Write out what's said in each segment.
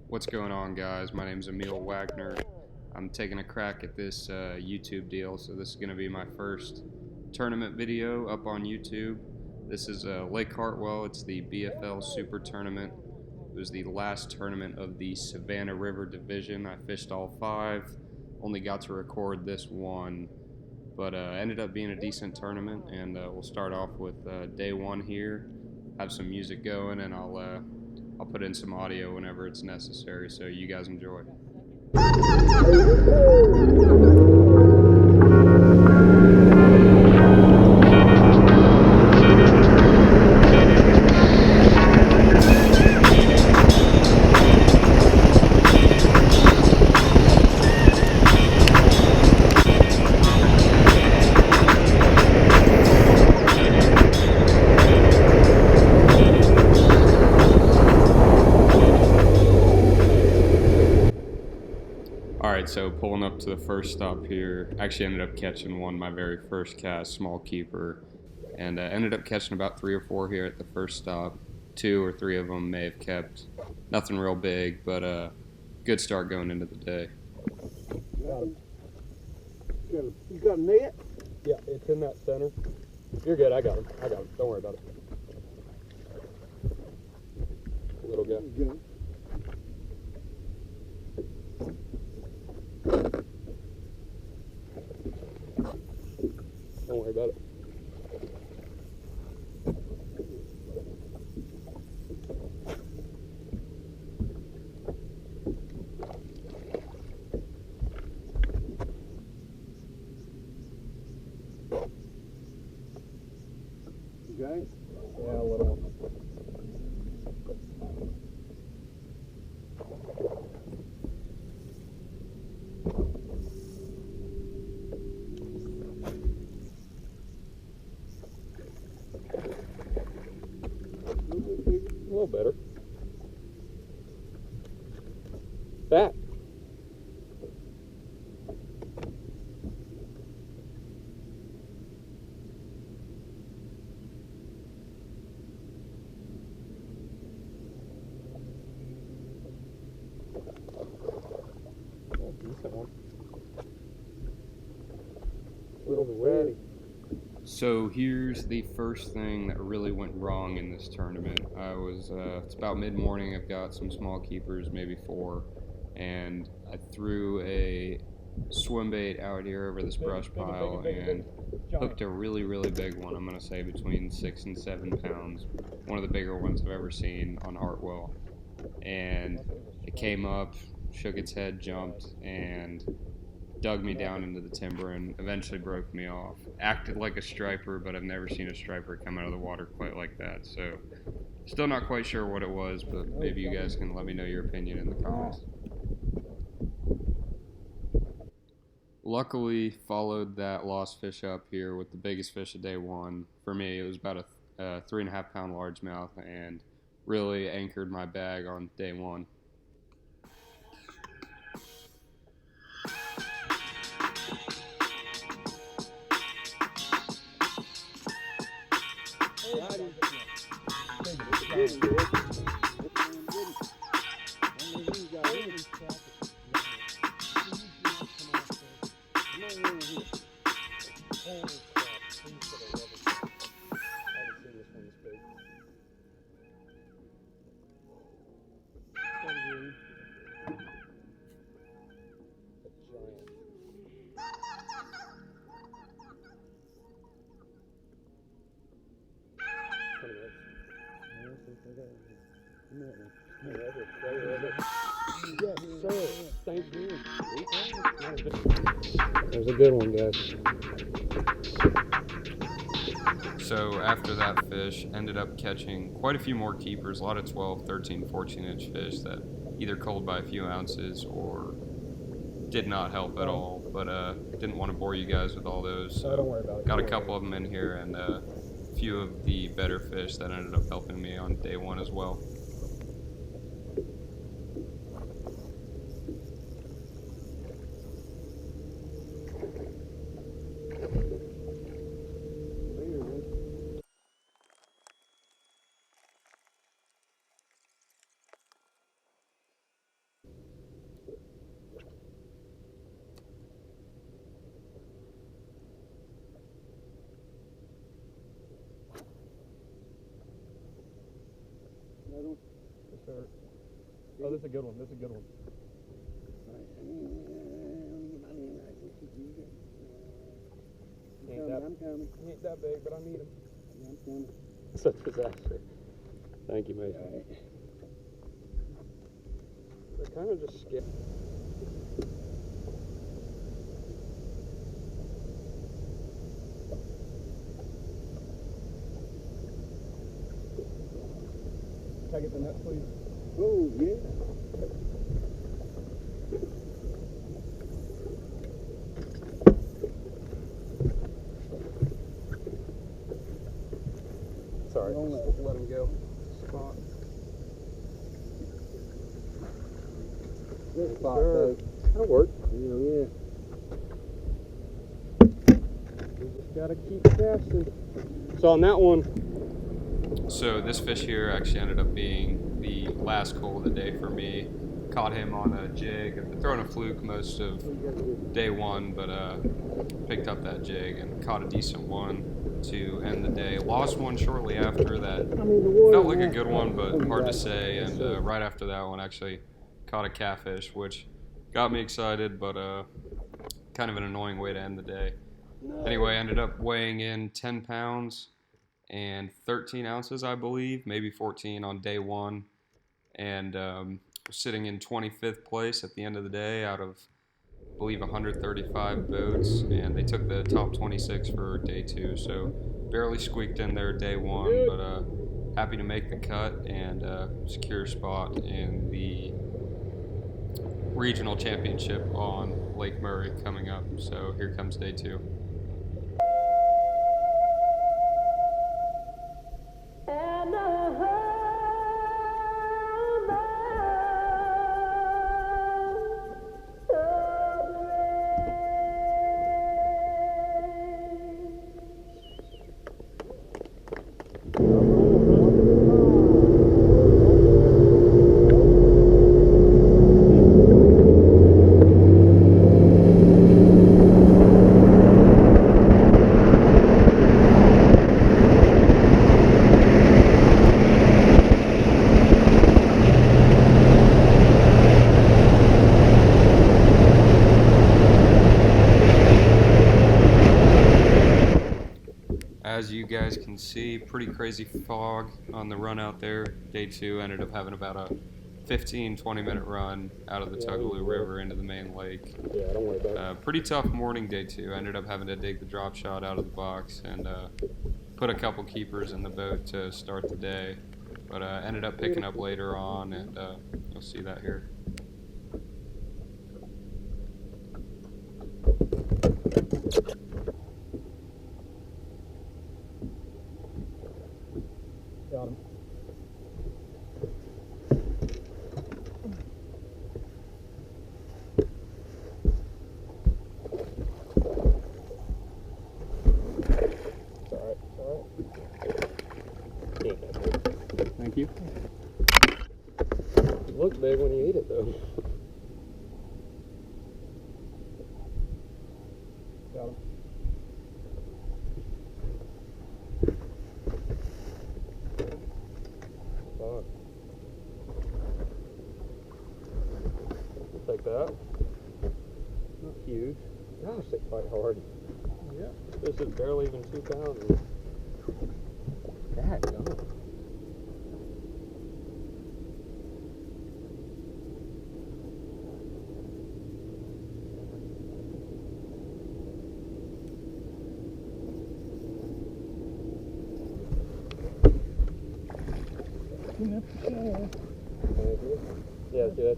What's going on, guys? My name is Emil Wagner. I'm taking a crack at this YouTube deal, so this is going to be my first tournament video up on YouTube. This is Lake Hartwell. It's the BFL Super Tournament. It was the last tournament of the Savannah River Division. I fished all 5, only got to record this one, but ended up being a decent tournament, and we'll start off with day 1 here, have some music going, and I'll put in some audio whenever it's necessary, so you guys enjoy. Alright, so pulling up to the first stop here, actually ended up catching one, my very first cast, small keeper, and ended up catching about 3 or 4 here at the first stop. 2 or 3 of them may have kept. Nothing real big, but good start going into the day. Got him. You got a net? Yeah, it's in that center. You're good, I got him. Don't worry about it. Little guy. Good. Don't worry about it. Okay. Yeah, a little one. A little better. Fat. Oh, decent one. Little fatty. So here's the first thing that really went wrong in this tournament. It's about mid-morning, I've got some small keepers, maybe 4, and I threw a swim bait out here over this brush pile and hooked a really, really big one. I'm going to say between 6 and 7 pounds. One of the bigger ones I've ever seen on Hartwell. And it came up, shook its head, jumped, and dug me down into the timber and eventually broke me off. Acted like a striper, but I've never seen a striper come out of the water quite like that. So still not quite sure what it was, but maybe you guys can let me know your opinion in the comments. Luckily, followed that lost fish up here with the biggest fish of day 1. For me, it was about a 3.5 pound largemouth and really anchored my bag on day 1. Yes, sir. Thank you. There's a good one, guys. So after that fish, ended up catching quite a few more keepers, a lot of 12, 13, 14-inch fish that either culled by a few ounces or did not help at all. But didn't want to bore you guys with all those. So don't worry about it. Got a couple of them in here and a few of the better fish that ended up helping me on day 1 as well. sure. Oh, this is a good one. This is a good one. I'm coming. He ain't that big, but I need him. I'm coming. Such a disaster. Thank you, Mason. They're kind of just scared. Can I get the net, please? Oh, yeah. Sorry, Don't just let him go. Spot. This spot, Sure. though. That'll work. Yeah. We just gotta keep casting. So on that one, So this fish here actually ended up being the last coal of the day for me. Caught him on a jig. I've been throwing a fluke most of day one, but picked up that jig and caught a decent one to end the day. Lost one shortly after that. Felt like a good one, but hard to say. And right after that one, actually caught a catfish, which got me excited, but kind of an annoying way to end the day. Anyway, ended up weighing in 10 pounds and 13 ounces, I believe, maybe 14 on day one, and sitting in 25th place at the end of the day out of, I believe, 135 boats, and they took the top 26 for day two, so barely squeaked in there day one, but happy to make the cut and secure a spot in the regional championship on Lake Murray coming up. So here comes day two. As you guys can see, pretty crazy fog on the run out there. Day two ended up having about a 15-20 minute run out of the Tougaloo River into the main lake. yeah, don't worry about it. Pretty tough morning day two. Ended up having to dig the drop shot out of the box and put a couple keepers in the boat to start the day. But ended up picking up later on, and you'll see that here. Got him. It's alright, it's alright. Thank you. It looked big when you ate it, though. Got him. Fuck. We'll take that. Not huge. Gosh, they fight hard. Yeah. This is barely even 2 pounds. That gone. Thank you. Yeah, see that?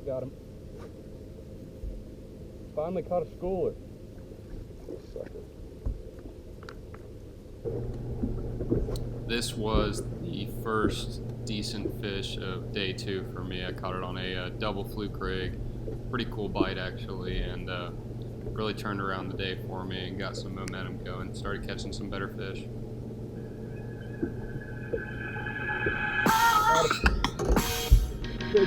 Got him. Finally caught a schooler. Sucker. This was the first decent fish of day two for me. I caught it on a double fluke rig. Pretty cool bite actually, and really turned around the day for me and got some momentum going. Started catching some better fish. This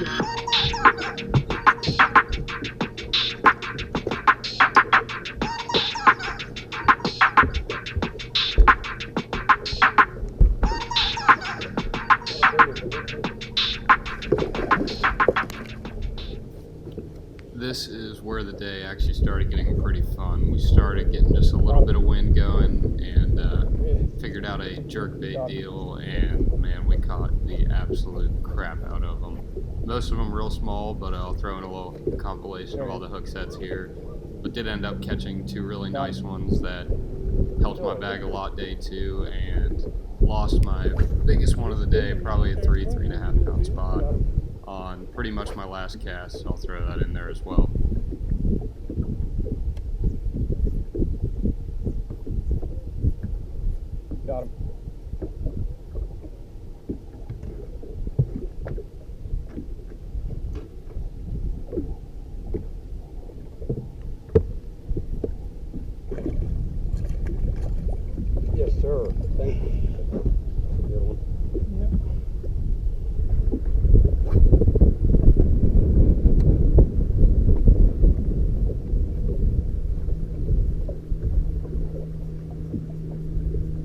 is where the day actually started getting pretty fun. We started getting just a little bit of wind going and figured out a jerkbait deal, and man, we caught the absolute crap out of them. Most of them real small, but I'll throw in a little compilation of all the hook sets here. But did end up catching two really nice ones that helped my bag a lot day two, and lost my biggest one of the day, probably a 3.5 pound spot on pretty much my last cast, so I'll throw that in there as well. Got him. Yes, sir. Thank you. That's a good one.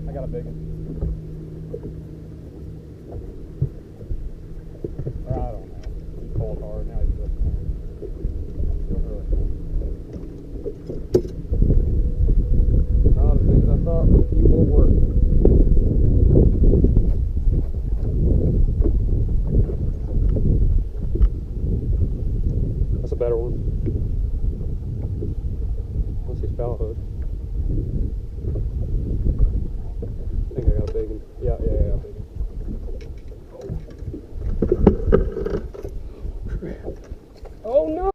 I got a big one. I don't know. He pulled hard. Now he's just still really not as big as I thought, but he will work. That's a better one. Unless he's foul hook. I think I got a big one. Yeah, big one. Oh no!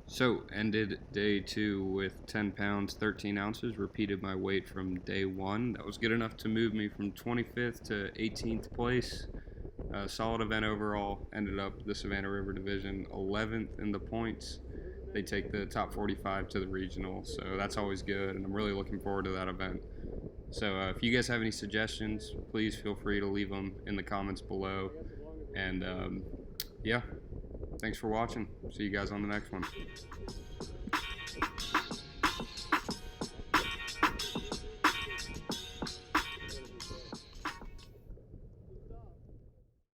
So, ended day two with 10 pounds, 13 ounces, repeated my weight from day one. That was good enough to move me from 25th to 18th place. Solid event overall. Ended up the Savannah River Division 11th in the points. They take the top 45 to the regional, so that's always good, and I'm really looking forward to that event. So if you guys have any suggestions, please feel free to leave them in the comments below. And yeah, thanks for watching. See you guys on the next one.